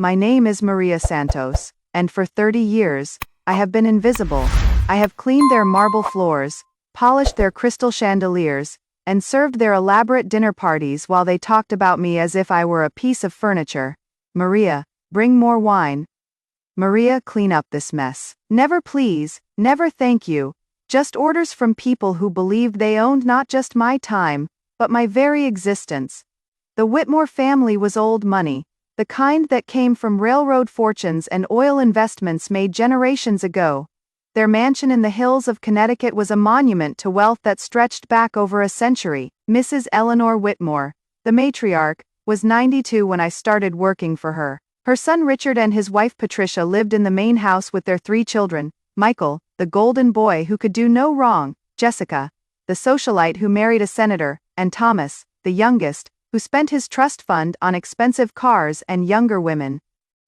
My name is Maria Santos, and for 30 years, I have been invisible. I have cleaned their marble floors, polished their crystal chandeliers, and served their elaborate dinner parties while they talked about me as if I were a piece of furniture. Maria, bring more wine. Maria, clean up this mess. Never please, never thank you, just orders from people who believed they owned not just my time, but my very existence. The Whitmore family was old money, the kind that came from railroad fortunes and oil investments made generations ago. Their mansion in the hills of Connecticut was a monument to wealth that stretched back over a century. Mrs. Eleanor Whitmore, the matriarch, was 92 when I started working for her. Her son Richard and his wife Patricia lived in the main house with their 3 children, Michael, the golden boy who could do no wrong, Jessica, the socialite who married a senator, and Thomas, the youngest, who spent his trust fund on expensive cars and younger women.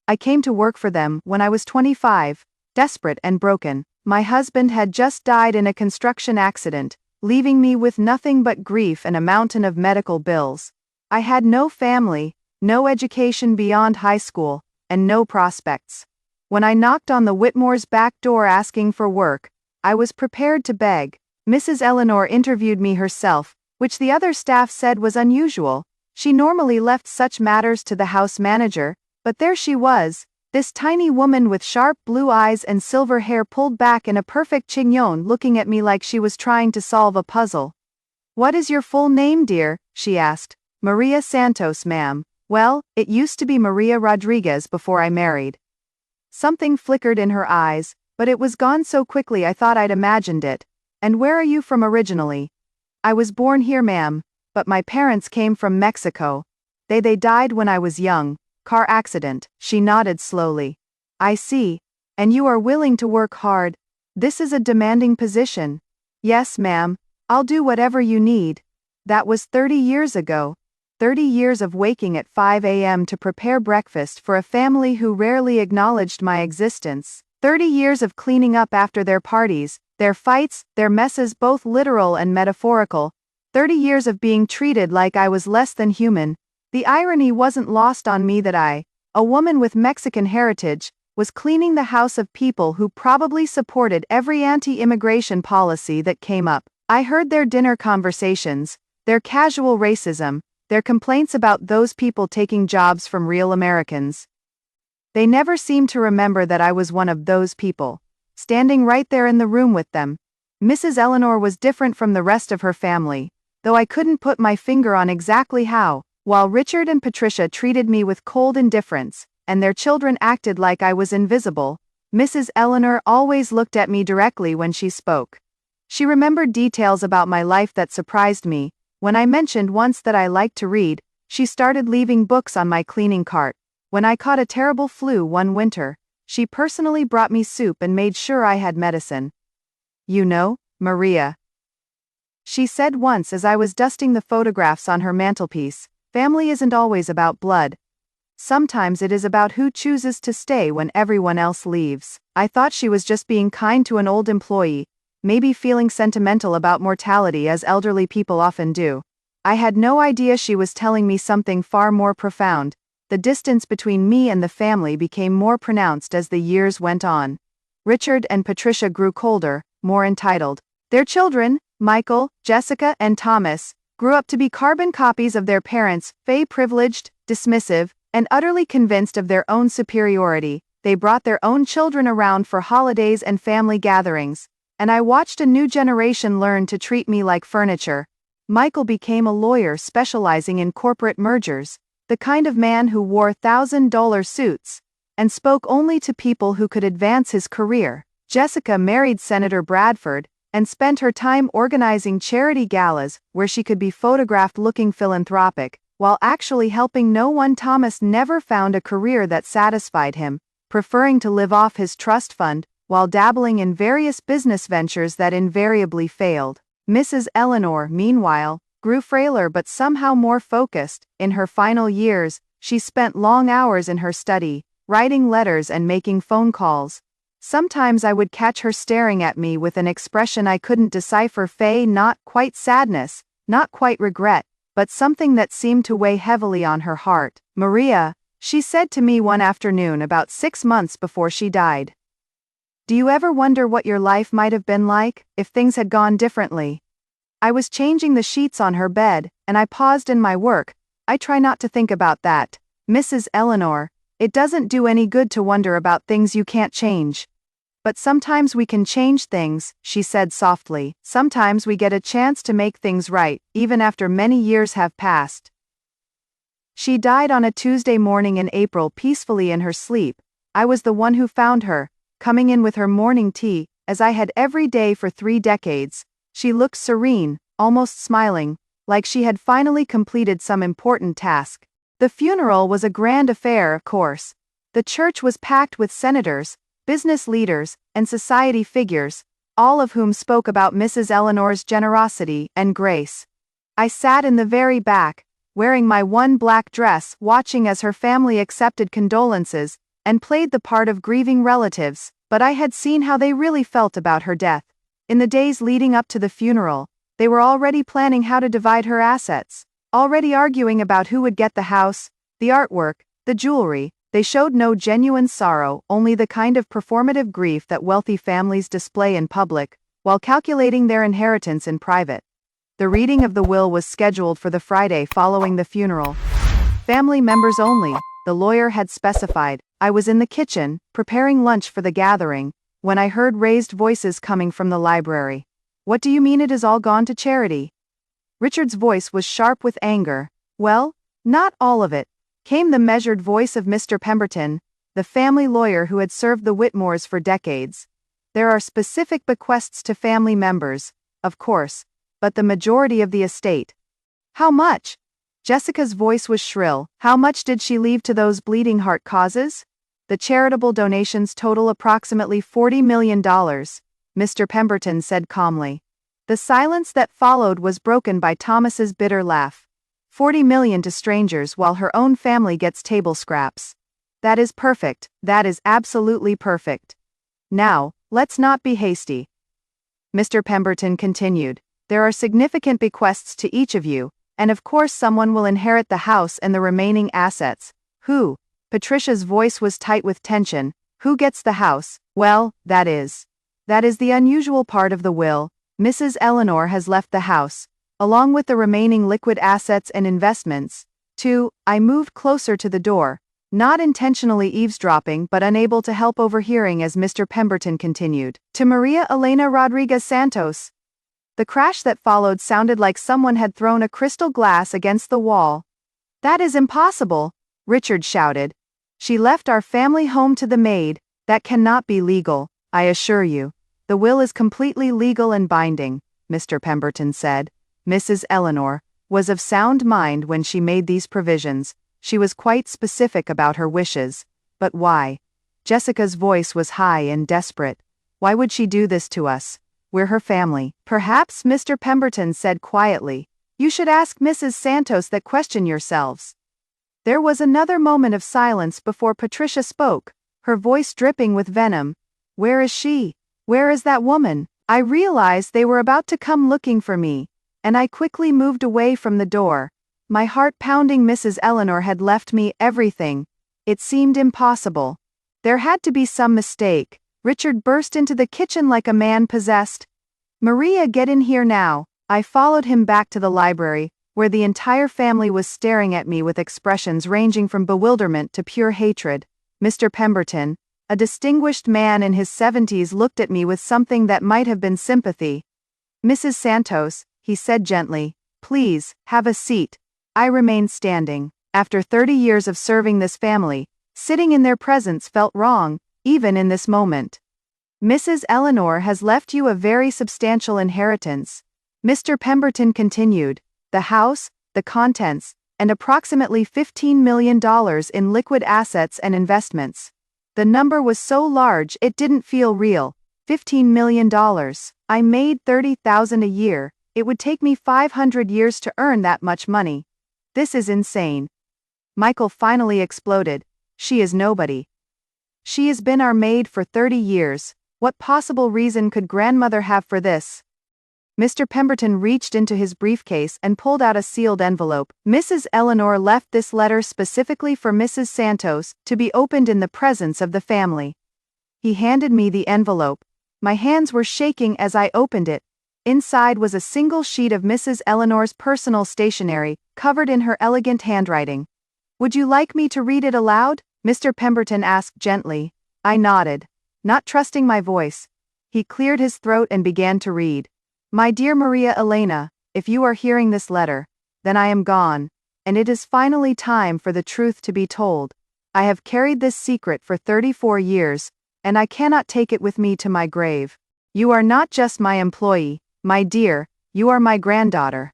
I came to work for them when I was 25, desperate and broken. My husband had just died in a construction accident, leaving me with nothing but grief and a mountain of medical bills. I had no family, no education beyond high school, and no prospects. When I knocked on the Whitmore's back door asking for work, I was prepared to beg. Mrs. Eleanor interviewed me herself, which the other staff said was unusual. She normally left such matters to the house manager, but there she was, this tiny woman with sharp blue eyes and silver hair pulled back in a perfect chignon, looking at me like she was trying to solve a puzzle. "What is your full name, dear?" she asked. "Maria Santos, ma'am." "Well, it used to be Maria Rodriguez before I married." Something flickered in her eyes, but it was gone so quickly I thought I'd imagined it. "And where are you from originally?" "I was born here, ma'am, but my parents came from Mexico. They died when I was young. Car accident." She nodded slowly. "I see. And you are willing to work hard? This is a demanding position." "Yes, ma'am. I'll do whatever you need." That was 30 years ago. 30 years of waking at 5 a.m. to prepare breakfast for a family who rarely acknowledged my existence. 30 years of cleaning up after their parties, their fights, their messes, both literal and metaphorical. 30 years of being treated like I was less than human. The irony wasn't lost on me that I, a woman with Mexican heritage, was cleaning the house of people who probably supported every anti-immigration policy that came up. I heard their dinner conversations, their casual racism, their complaints about those people taking jobs from real Americans. They never seemed to remember that I was one of those people, standing right there in the room with them. Mrs. Eleanor was different from the rest of her family, though I couldn't put my finger on exactly how. While Richard and Patricia treated me with cold indifference, and their children acted like I was invisible, Mrs. Eleanor always looked at me directly when she spoke. She remembered details about my life that surprised me. When I mentioned once that I liked to read, she started leaving books on my cleaning cart. When I caught a terrible flu one winter, she personally brought me soup and made sure I had medicine. "You know, Maria," she said once as I was dusting the photographs on her mantelpiece, "family isn't always about blood. Sometimes it is about who chooses to stay when everyone else leaves." I thought she was just being kind to an old employee, maybe feeling sentimental about mortality as elderly people often do. I had no idea she was telling me something far more profound. The distance between me and the family became more pronounced as the years went on. Richard and Patricia grew colder, more entitled. Their children, Michael, Jessica, and Thomas, grew up to be carbon copies of their parents, privileged, dismissive, and utterly convinced of their own superiority. They brought their own children around for holidays and family gatherings, and I watched a new generation learn to treat me like furniture. Michael became a lawyer specializing in corporate mergers, the kind of man who wore $1,000 suits, and spoke only to people who could advance his career. Jessica married Senator Bradford, and spent her time organizing charity galas where she could be photographed looking philanthropic, while actually helping no one. Thomas never found a career that satisfied him, preferring to live off his trust fund, while dabbling in various business ventures that invariably failed. Mrs. Eleanor, meanwhile, grew frailer but somehow more focused. In her final years, she spent long hours in her study, writing letters and making phone calls. Sometimes I would catch her staring at me with an expression I couldn't decipher, not quite sadness, not quite regret, but something that seemed to weigh heavily on her heart. "Maria," She said to me one afternoon about 6 months before she died. Do you ever wonder what your life might have been like if things had gone differently? I was changing the sheets on her bed, and I paused in my work. I try not to think about that, Mrs. Eleanor. It doesn't do any good to wonder about things you can't change. But sometimes we can change things, she said softly. Sometimes we get a chance to make things right, even after many years have passed. She died on a Tuesday morning in April peacefully in her sleep. I was the one who found her, coming in with her morning tea, as I had every day for 3 decades. She looked serene, almost smiling, like she had finally completed some important task. The funeral was a grand affair, of course. The church was packed with senators, business leaders, and society figures, all of whom spoke about Mrs. Eleanor's generosity and grace. I sat in the very back, wearing my one black dress, watching as her family accepted condolences and played the part of grieving relatives, but I had seen how they really felt about her death. In the days leading up to the funeral, they were already planning how to divide her assets, already arguing about who would get the house, the artwork, the jewelry. They showed no genuine sorrow, only the kind of performative grief that wealthy families display in public, while calculating their inheritance in private. The reading of the will was scheduled for the Friday following the funeral. Family members only, the lawyer had specified. I was in the kitchen, preparing lunch for the gathering, when I heard raised voices coming from the library. What do you mean it has all gone to charity? Richard's voice was sharp with anger. Well, not all of it, came the measured voice of Mr. Pemberton, the family lawyer who had served the Whitmores for decades. There are specific bequests to family members, of course, but the majority of the estate. How much? Jessica's voice was shrill. How much did she leave to those bleeding heart causes? The charitable donations total approximately $40 million, Mr. Pemberton said calmly. The silence that followed was broken by Thomas's bitter laugh. 40 million to strangers while her own family gets table scraps. That is perfect, that is absolutely perfect. Now, let's not be hasty. Mr. Pemberton continued. There are significant bequests to each of you, and of course someone will inherit the house and the remaining assets. Who? Patricia's voice was tight with tension. Who gets the house? Well, that is the unusual part of the will. Mrs. Eleanor has left the house, along with the remaining liquid assets and investments. 2. I moved closer to the door, not intentionally eavesdropping but unable to help overhearing as Mr. Pemberton continued. To Maria Elena Rodriguez Santos. The crash that followed sounded like someone had thrown a crystal glass against the wall. That is impossible, Richard shouted. She left our family home to the maid. That cannot be legal, I assure you. The will is completely legal and binding, Mr. Pemberton said. Mrs. Eleanor was of sound mind when she made these provisions. She was quite specific about her wishes. But why? Jessica's voice was high and desperate. Why would she do this to us? We're her family. Perhaps, Mr. Pemberton said quietly. You should ask Mrs. Santos that question yourselves. There was another moment of silence before Patricia spoke, her voice dripping with venom. Where is she? Where is that woman? I realized they were about to come looking for me, and I quickly moved away from the door. My heart pounding. Mrs. Eleanor had left me everything. It seemed impossible. There had to be some mistake. Richard burst into the kitchen like a man possessed. Maria, get in here now. I followed him back to the library, where the entire family was staring at me with expressions ranging from bewilderment to pure hatred. Mr. Pemberton, a distinguished man in his 70s, looked at me with something that might have been sympathy. Mrs. Santos, he said gently, please, have a seat. I remained standing. After 30 years of serving this family, sitting in their presence felt wrong, even in this moment. Mrs. Eleanor has left you a very substantial inheritance, Mr. Pemberton continued. The house, the contents, and approximately $15 million in liquid assets and investments. The number was so large it didn't feel real. $15 million. I made $30,000 a year. It would take me 500 years to earn that much money. This is insane. Michael finally exploded. She is nobody. She has been our maid for 30 years. What possible reason could grandmother have for this? Mr. Pemberton reached into his briefcase and pulled out a sealed envelope. Mrs. Eleanor left this letter specifically for Mrs. Santos, to be opened in the presence of the family. He handed me the envelope. My hands were shaking as I opened it. Inside was a single sheet of Mrs. Eleanor's personal stationery, covered in her elegant handwriting. "Would you like me to read it aloud?" Mr. Pemberton asked gently. I nodded, not trusting my voice. He cleared his throat and began to read. "My dear Maria Elena, if you are hearing this letter, then I am gone, and it is finally time for the truth to be told. I have carried this secret for 34 years, and I cannot take it with me to my grave. You are not just my employee, my dear, you are my granddaughter."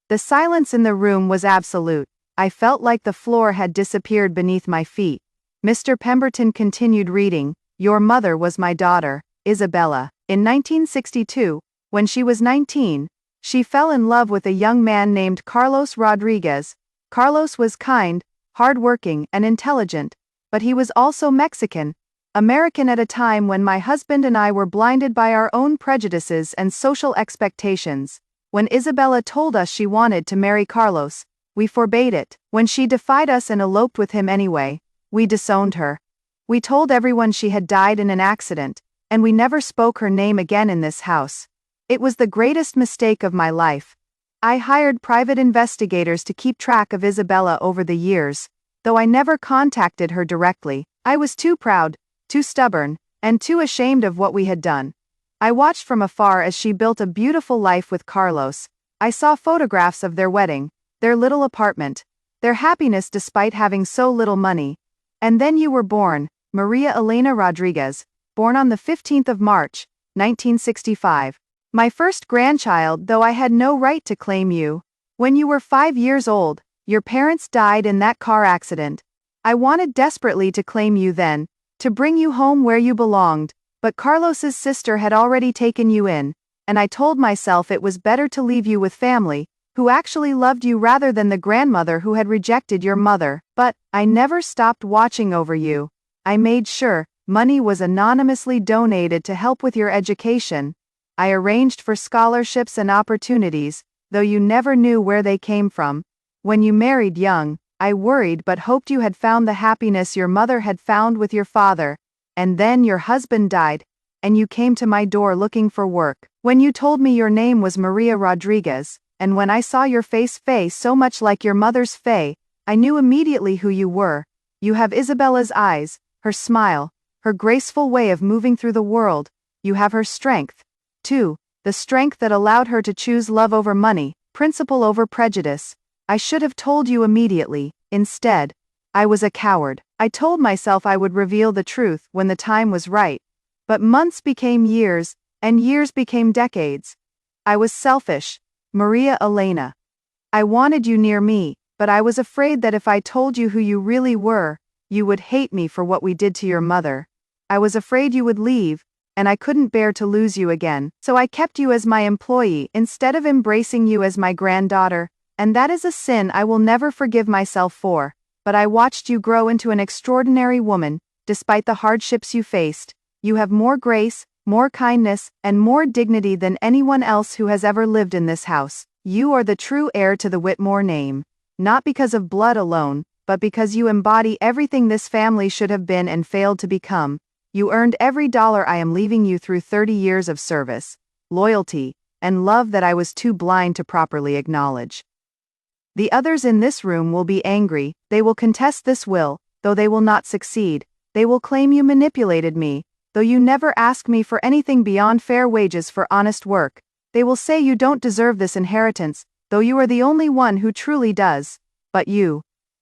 The silence in the room was absolute. I felt like the floor had disappeared beneath my feet. Mr. Pemberton continued reading. "Your mother was my daughter, Isabella. In 1962, when she was 19, she fell in love with a young man named Carlos Rodriguez. Carlos was kind, hardworking, and intelligent, but he was also Mexican, American at a time when my husband and I were blinded by our own prejudices and social expectations. When Isabella told us she wanted to marry Carlos, we forbade it. When she defied us and eloped with him anyway, we disowned her. We told everyone she had died in an accident, and we never spoke her name again in this house. It was the greatest mistake of my life. I hired private investigators to keep track of Isabella over the years, though I never contacted her directly. I was too proud, too stubborn, and too ashamed of what we had done. I watched from afar as she built a beautiful life with Carlos. I saw photographs of their wedding, their little apartment, their happiness despite having so little money. And then you were born, Maria Elena Rodriguez, born on the 15th of March, 1965. My first grandchild, though I had no right to claim you. When you were 5 years old, your parents died in that car accident. I wanted desperately to claim you then, to bring you home where you belonged, but Carlos's sister had already taken you in, and I told myself it was better to leave you with family, who actually loved you rather than the grandmother who had rejected your mother. But I never stopped watching over you. I made sure money was anonymously donated to help with your education. I arranged for scholarships and opportunities, though you never knew where they came from. When you married young, I worried but hoped you had found the happiness your mother had found with your father. And then your husband died, and you came to my door looking for work. When you told me your name was Maria Rodriguez, and when I saw your face so much like your mother's Faye, I knew immediately who you were. You have Isabella's eyes, her smile, her graceful way of moving through the world. You have her strength, too, the strength that allowed her to choose love over money, principle over prejudice. I should have told you immediately. Instead, I was a coward. I told myself I would reveal the truth when the time was right. But months became years, and years became decades. I was selfish, Maria Elena. I wanted you near me, but I was afraid that if I told you who you really were, you would hate me for what we did to your mother. I was afraid you would leave, and I couldn't bear to lose you again. So I kept you as my employee instead of embracing you as my granddaughter, and that is a sin I will never forgive myself for. But I watched you grow into an extraordinary woman, despite the hardships you faced. You have more grace, more kindness, and more dignity than anyone else who has ever lived in this house. You are the true heir to the Whitmore name. Not because of blood alone, but because you embody everything this family should have been and failed to become. You earned every dollar I am leaving you through 30 years of service, loyalty, and love that I was too blind to properly acknowledge. The others in this room will be angry. They will contest this will, though they will not succeed. They will claim you manipulated me, though you never asked me for anything beyond fair wages for honest work. They will say you don't deserve this inheritance, though you are the only one who truly does. But you,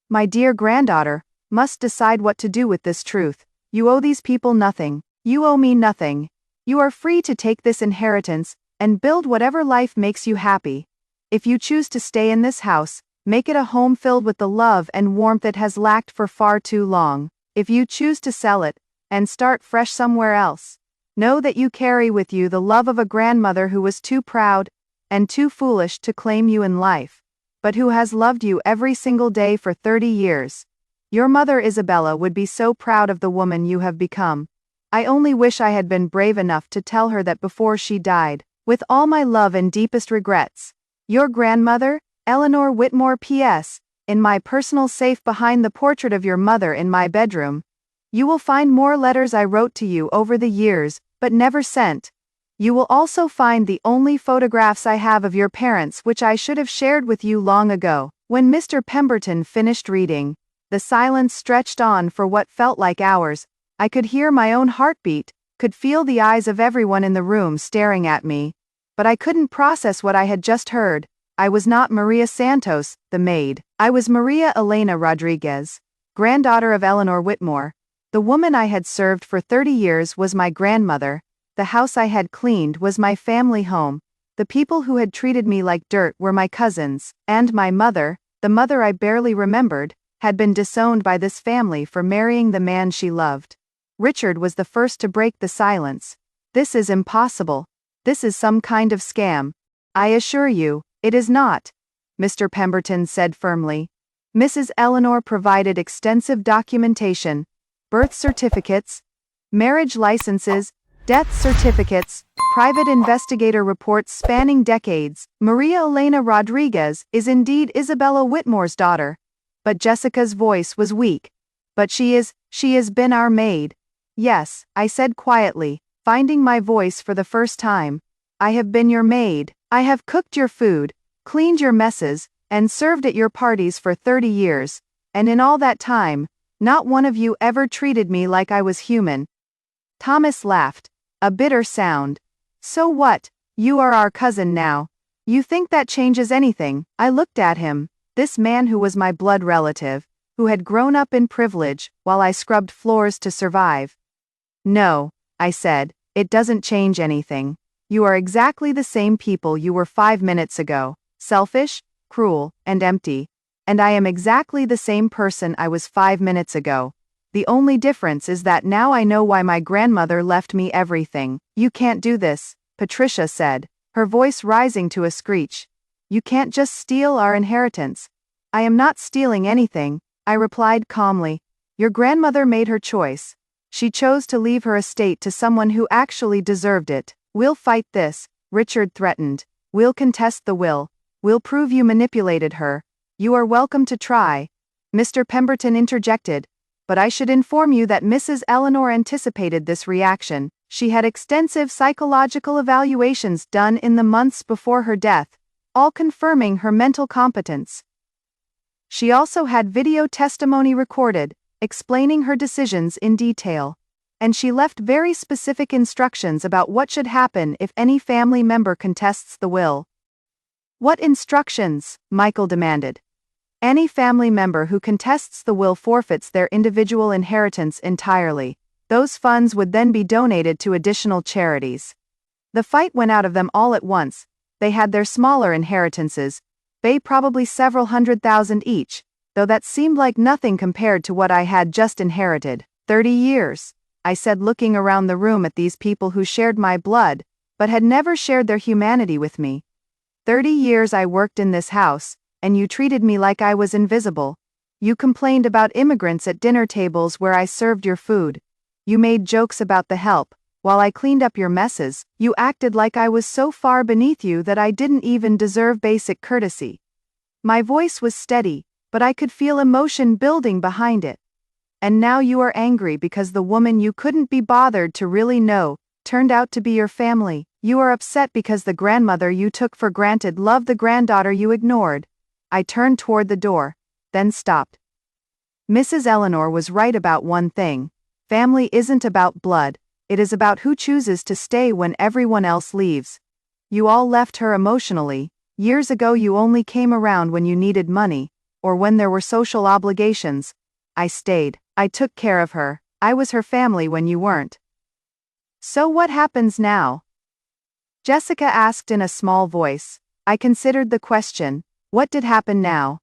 my dear granddaughter, must decide what to do with this truth. You owe these people nothing. You owe me nothing. You are free to take this inheritance, and build whatever life makes you happy. If you choose to stay in this house, make it a home filled with the love and warmth it has lacked for far too long. If you choose to sell it, and start fresh somewhere else, know that you carry with you the love of a grandmother who was too proud and too foolish to claim you in life, but who has loved you every single day for 30 years. Your mother Isabella would be so proud of the woman you have become. I only wish I had been brave enough to tell her that before she died. With all my love and deepest regrets. Your grandmother, Eleanor Whitmore P.S. In my personal safe behind the portrait of your mother in my bedroom. You will find more letters I wrote to you over the years, but never sent. You will also find the only photographs I have of your parents which I should have shared with you long ago. When Mr. Pemberton finished reading, the silence stretched on for what felt like hours. I could hear my own heartbeat, could feel the eyes of everyone in the room staring at me. But I couldn't process what I had just heard. I was not Maria Santos, the maid. I was Maria Elena Rodriguez, granddaughter of Eleanor Whitmore. The woman I had served for 30 years was my grandmother. The house I had cleaned was my family home. The people who had treated me like dirt were my cousins, and my mother, the mother I barely remembered, had been disowned by this family for marrying the man she loved. Richard was the first to break the silence. This is impossible. This is some kind of scam. I assure you, it is not, Mr. Pemberton said firmly. Mrs. Eleanor provided extensive documentation, birth certificates, marriage licenses, death certificates, private investigator reports spanning decades. Maria Elena Rodriguez is indeed Isabella Whitmore's daughter. But Jessica's voice was weak. But she has been our maid. Yes, I said quietly, finding my voice for the first time. I have been your maid. I have cooked your food, cleaned your messes, and served at your parties for 30 years, and in all that time, not one of you ever treated me like I was human. Thomas laughed, a bitter sound. So what? You are our cousin now. You think that changes anything? I looked at him, this man who was my blood relative, who had grown up in privilege while I scrubbed floors to survive. No, I said, it doesn't change anything. You are exactly the same people you were 5 minutes ago, selfish, cruel, and empty. And I am exactly the same person I was 5 minutes ago. The only difference is that now I know why my grandmother left me everything. You can't do this, Patricia said, her voice rising to a screech. You can't just steal our inheritance. I am not stealing anything, I replied calmly. Your grandmother made her choice. She chose to leave her estate to someone who actually deserved it. We'll fight this, Richard threatened. We'll contest the will. We'll prove you manipulated her. You are welcome to try. Mr. Pemberton interjected. But I should inform you that Mrs. Eleanor anticipated this reaction. She had extensive psychological evaluations done in the months before her death, all confirming her mental competence. She also had video testimony recorded, explaining her decisions in detail. And she left very specific instructions about what should happen if any family member contests the will. What instructions? Michael demanded. Any family member who contests the will forfeits their individual inheritance entirely. Those funds would then be donated to additional charities. The fight went out of them all at once. They had their smaller inheritances, they probably several $100,000 each, though that seemed like nothing compared to what I had just inherited. 30 years. I said, looking around the room at these people who shared my blood, but had never shared their humanity with me. 30 years I worked in this house, and you treated me like I was invisible. You complained about immigrants at dinner tables where I served your food. You made jokes about the help. While I cleaned up your messes, you acted like I was so far beneath you that I didn't even deserve basic courtesy. My voice was steady, but I could feel emotion building behind it. And now you are angry because the woman you couldn't be bothered to really know turned out to be your family. You are upset because the grandmother you took for granted loved the granddaughter you ignored. I turned toward the door, then stopped. Mrs. Eleanor was right about one thing. Family isn't about blood, it is about who chooses to stay when everyone else leaves. You all left her emotionally. Years ago you only came around when you needed money, or when there were social obligations. I stayed. I took care of her. I was her family when you weren't. So what happens now? Jessica asked in a small voice. I considered the question. What did happen now?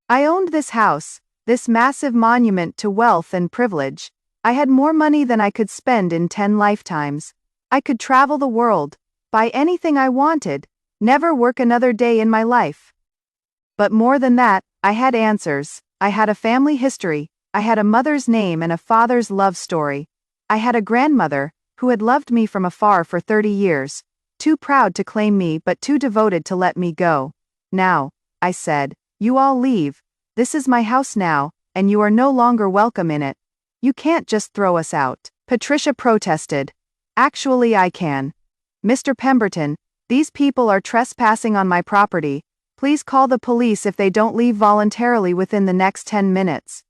I owned this house, this massive monument to wealth and privilege. I had more money than I could spend in 10 lifetimes. I could travel the world, buy anything I wanted, never work another day in my life. But more than that, I had answers. I had a family history. I had a mother's name and a father's love story. I had a grandmother, who had loved me from afar for 30 years. too proud to claim me but too devoted to let me go. Now, I said, you all leave. This is my house now, and you are no longer welcome in it. You can't just throw us out. Patricia protested. Actually, I can. Mr. Pemberton, these people are trespassing on my property. Please call the police if they don't leave voluntarily within the next 10 minutes.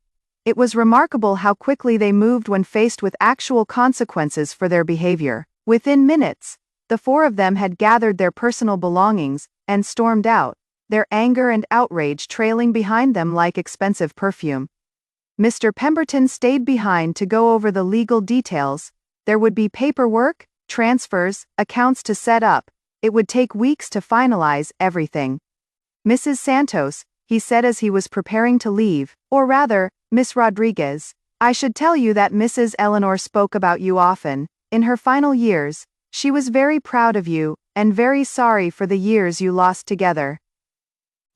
It was remarkable how quickly they moved when faced with actual consequences for their behavior. Within minutes, the four of them had gathered their personal belongings and stormed out, their anger and outrage trailing behind them like expensive perfume. Mr. Pemberton stayed behind to go over the legal details. There would be paperwork, transfers, accounts to set up. It would take weeks to finalize everything. Mrs. Santos, he said as he was preparing to leave, or rather, Miss Rodriguez, I should tell you that Mrs. Eleanor spoke about you often. In her final years, she was very proud of you, and very sorry for the years you lost together.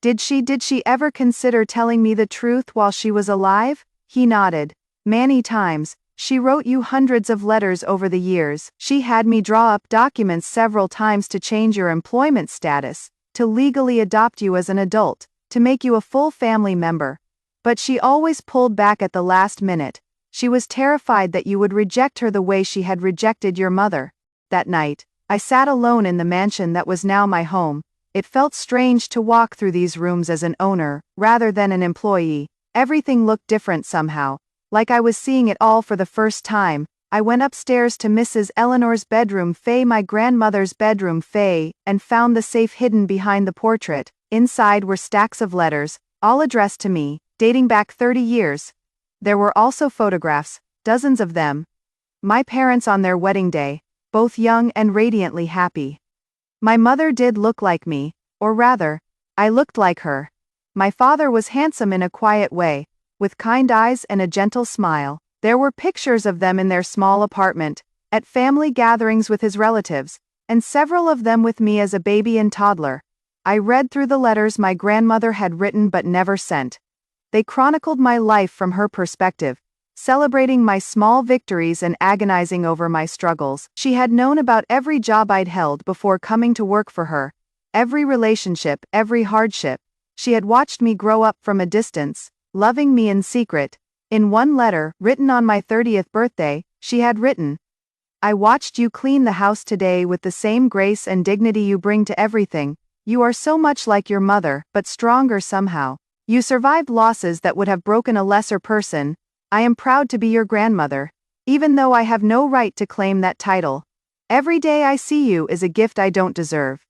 Did she ever consider telling me the truth while she was alive? He nodded. Many times. She wrote you hundreds of letters over the years. She had me draw up documents several times to change your employment status, to legally adopt you as an adult, to make you a full family member. But she always pulled back at the last minute. She was terrified that you would reject her the way she had rejected your mother. That night, I sat alone in the mansion that was now my home. It felt strange to walk through these rooms as an owner, rather than an employee. Everything looked different somehow. Like I was seeing it all for the first time. I went upstairs to Mrs. Eleanor's bedroom, my grandmother's bedroom, and found the safe hidden behind the portrait. Inside were stacks of letters, all addressed to me, dating back 30 years. There were also photographs, dozens of them. My parents on their wedding day, both young and radiantly happy. My mother did look like me, or rather, I looked like her. My father was handsome in a quiet way, with kind eyes and a gentle smile. There were pictures of them in their small apartment, at family gatherings with his relatives, and several of them with me as a baby and toddler. I read through the letters my grandmother had written but never sent. They chronicled my life from her perspective, celebrating my small victories and agonizing over my struggles. She had known about every job I'd held before coming to work for her, every relationship, every hardship. She had watched me grow up from a distance, loving me in secret. In one letter, written on my 30th birthday, she had written, I watched you clean the house today with the same grace and dignity you bring to everything. You are so much like your mother, but stronger somehow. You survived losses that would have broken a lesser person. I am proud to be your grandmother, even though I have no right to claim that title. Every day I see you is a gift I don't deserve.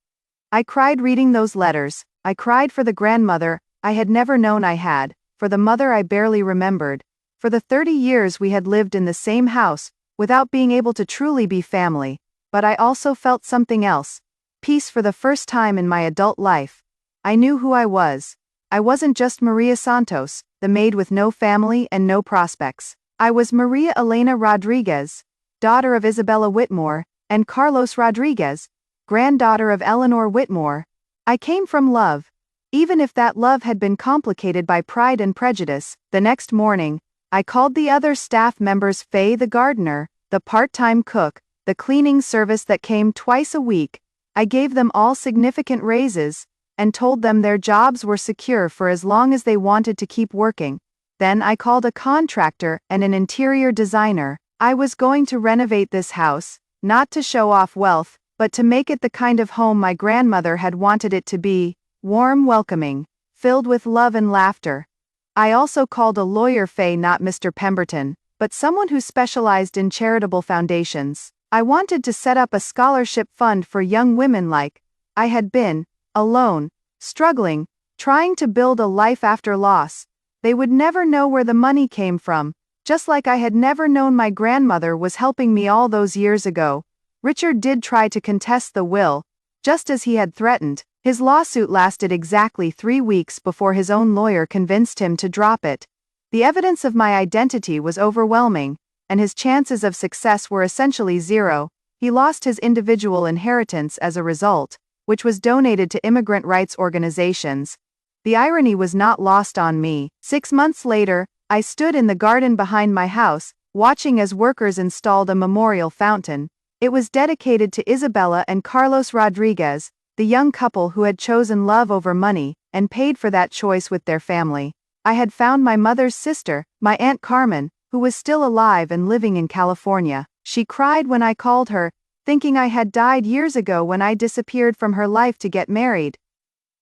I cried reading those letters. I cried for the grandmother I had never known I had, for the mother I barely remembered, for the 30 years we had lived in the same house, without being able to truly be family. But I also felt something else. Peace for the first time in my adult life. I knew who I was. I wasn't just Maria Santos, the maid with no family and no prospects. I was Maria Elena Rodriguez, daughter of Isabella Whitmore, and Carlos Rodriguez, granddaughter of Eleanor Whitmore. I came from love. Even if that love had been complicated by pride and prejudice. The next morning, I called the other staff members, Faye the gardener, the part-time cook, the cleaning service that came twice a week. I gave them all significant raises, and told them their jobs were secure for as long as they wanted to keep working. Then I called a contractor and an interior designer. I was going to renovate this house, not to show off wealth, but to make it the kind of home my grandmother had wanted it to be, warm, welcoming, filled with love and laughter. I also called a lawyer, not Mr. Pemberton, but someone who specialized in charitable foundations. I wanted to set up a scholarship fund for young women like I had been, alone, struggling, trying to build a life after loss. They would never know where the money came from, just like I had never known my grandmother was helping me all those years ago. Richard did try to contest the will, just as he had threatened. His lawsuit lasted exactly 3 weeks before his own lawyer convinced him to drop it. The evidence of my identity was overwhelming, and his chances of success were essentially zero. He lost his individual inheritance as a result, which was donated to immigrant rights organizations. The irony was not lost on me. 6 months later, I stood in the garden behind my house, watching as workers installed a memorial fountain. It was dedicated to Isabella and Carlos Rodriguez, the young couple who had chosen love over money, and paid for that choice with their family. I had found my mother's sister, my Aunt Carmen, who was still alive and living in California. She cried when I called her, thinking I had died years ago when I disappeared from her life to get married.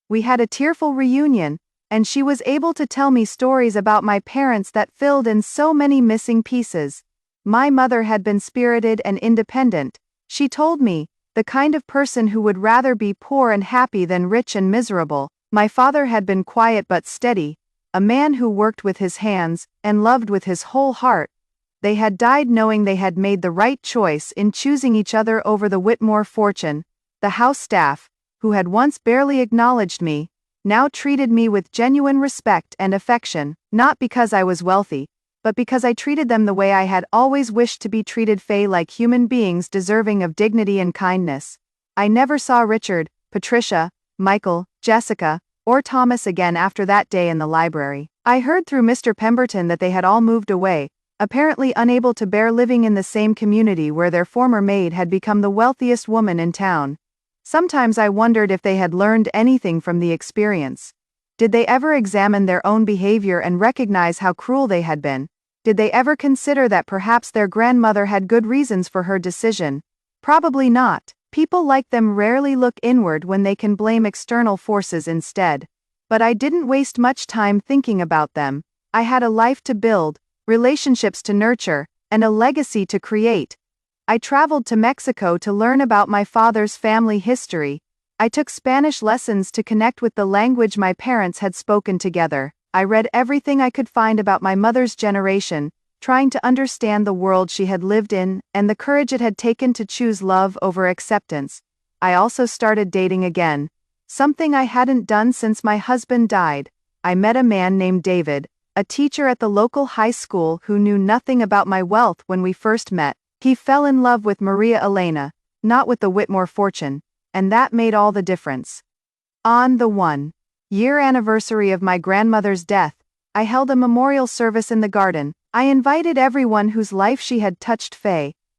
We had a tearful reunion, and she was able to tell me stories about my parents that filled in so many missing pieces. My mother had been spirited and independent, she told me, the kind of person who would rather be poor and happy than rich and miserable. My father had been quiet but steady, a man who worked with his hands, and loved with his whole heart. They had died knowing they had made the right choice in choosing each other over the Whitmore fortune. The house staff, who had once barely acknowledged me, now treated me with genuine respect and affection, not because I was wealthy, but because I treated them the way I had always wished to be treated, like human beings deserving of dignity and kindness. I never saw Richard, Patricia, Michael, Jessica, or Thomas again after that day in the library. I heard through Mr. Pemberton that they had all moved away, apparently unable to bear living in the same community where their former maid had become the wealthiest woman in town. Sometimes I wondered if they had learned anything from the experience. Did they ever examine their own behavior and recognize how cruel they had been? Did they ever consider that perhaps their grandmother had good reasons for her decision? Probably not. People like them rarely look inward when they can blame external forces instead. But I didn't waste much time thinking about them. I had a life to build, relationships to nurture, and a legacy to create. I traveled to Mexico to learn about my father's family history. I took Spanish lessons to connect with the language my parents had spoken together. I read everything I could find about my mother's generation, trying to understand the world she had lived in, and the courage it had taken to choose love over acceptance. I also started dating again, something I hadn't done since my husband died. I met a man named David, a teacher at the local high school who knew nothing about my wealth when we first met. He fell in love with Maria Elena, not with the Whitmore fortune, and that made all the difference. On the 1-year anniversary of my grandmother's death, I held a memorial service in the garden. I invited everyone whose life she had touched,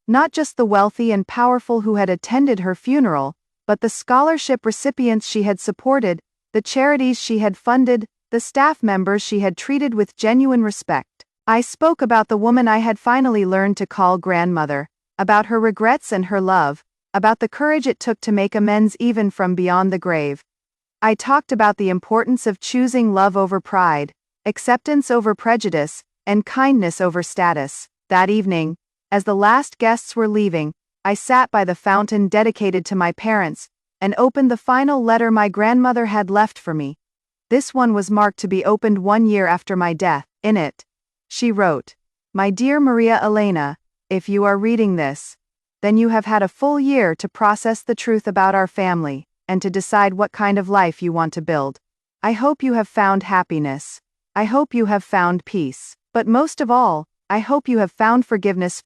not just the wealthy and powerful who had attended her funeral, but the scholarship recipients she had supported, the charities she had funded, the staff members she had treated with genuine respect. I spoke about the woman I had finally learned to call grandmother, about her regrets and her love, about the courage it took to make amends even from beyond the grave. I talked about the importance of choosing love over pride, acceptance over prejudice, and kindness over status. That evening, as the last guests were leaving, I sat by the fountain dedicated to my parents, and opened the final letter my grandmother had left for me. This one was marked to be opened 1 year after my death. In it, she wrote, "My dear Maria Elena, if you are reading this, then you have had a full year to process the truth about our family, and to decide what kind of life you want to build. I hope you have found happiness. I hope you have found peace. But most of all, I hope you have found forgiveness,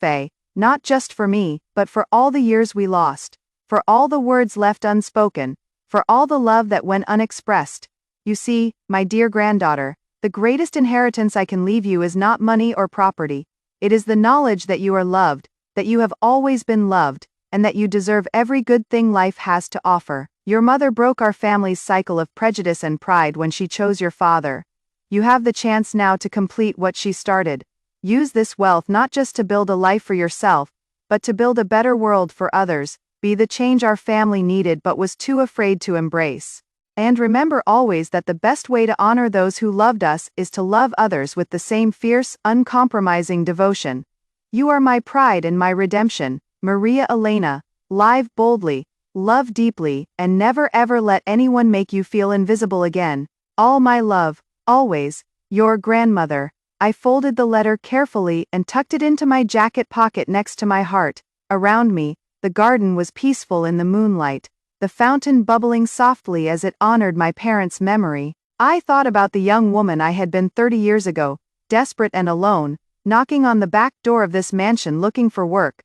not just for me, but for all the years we lost, for all the words left unspoken, for all the love that went unexpressed. You see, my dear granddaughter, the greatest inheritance I can leave you is not money or property. It is the knowledge that you are loved, that you have always been loved, and that you deserve every good thing life has to offer. Your mother broke our family's cycle of prejudice and pride when she chose your father. You have the chance now to complete what she started. Use this wealth not just to build a life for yourself, but to build a better world for others, be the change our family needed but was too afraid to embrace. And remember always that the best way to honor those who loved us is to love others with the same fierce, uncompromising devotion. You are my pride and my redemption, Maria Elena. Live boldly, love deeply, and never ever let anyone make you feel invisible again. All my love, always, your grandmother." I folded the letter carefully and tucked it into my jacket pocket next to my heart. Around me, the garden was peaceful in the moonlight, the fountain bubbling softly as it honored my parents' memory. I thought about the young woman I had been 30 years ago, desperate and alone, knocking on the back door of this mansion looking for work.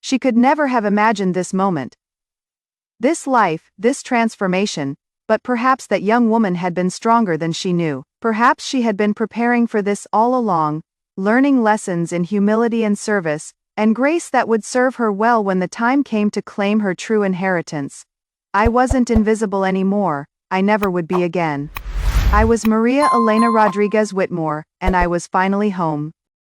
She could never have imagined this moment, this life, this transformation, but perhaps that young woman had been stronger than she knew. Perhaps she had been preparing for this all along, learning lessons in humility and service, and grace that would serve her well when the time came to claim her true inheritance. I wasn't invisible anymore, I never would be again. I was Maria Elena Rodriguez Whitmore, and I was finally home.